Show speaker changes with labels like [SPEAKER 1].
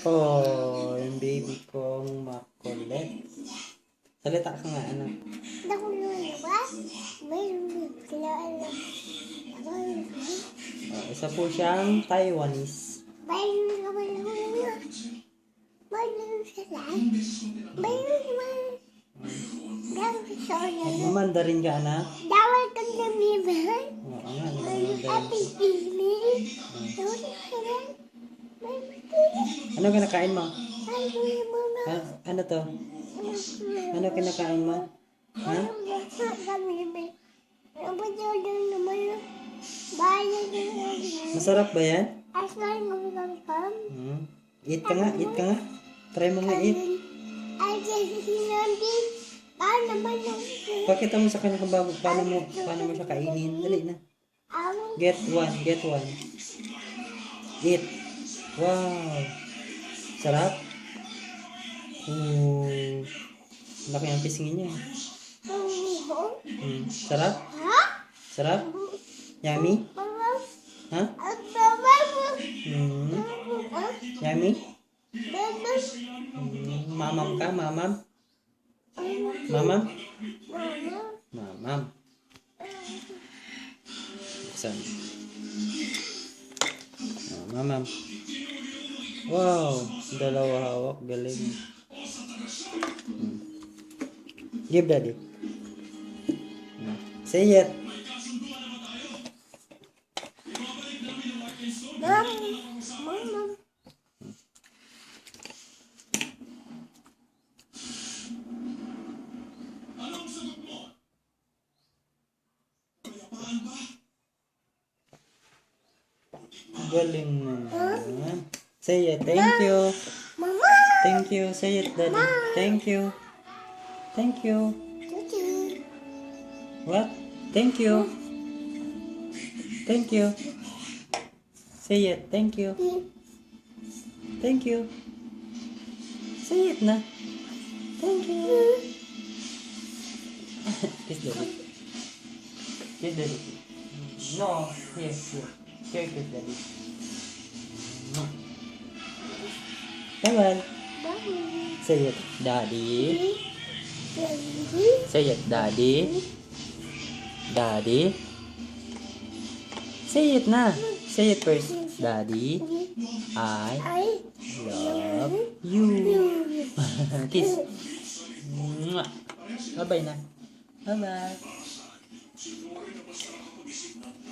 [SPEAKER 1] Oh, yung baby kong makulit. Salita ka nga, anak. Oh, isa po siyang Taiwanese. Mandarin ka, anak? Oo nga, Mandarin. Ano kinakain mo? Ano to? Ano kinakain mo? Ha? Masarap ba yan? Eat ka nga, eat ka nga. Try mo nga eat. Pakita mo sa kanya kung paano mo siya kainin. Dali na. Get one, get one. Eat. Wow. Sarap? Laki ang pisngin niya. Sarap? Sarap? Yummy? Ha? Yummy? Mamam ka? Mamam? Mamam? Mamam. Buksan. Mamam. Wow. Dalawa hawak. Galing. Give daddy. Say it. Galing naman. Say it. Thank you. Thank you. Say it, daddy. Thank you. Thank you. What? Thank you. Thank you. Say it. Thank you. Thank you. Say it na. Thank you. Kiss daddy. Kiss daddy. No. Yes. Here, kiss daddy. Bye-bye. Say it, daddy. Say it, daddy. Daddy. Say it na. Say it first. Daddy, I love you. Kiss. Bye-bye na. Bye-bye.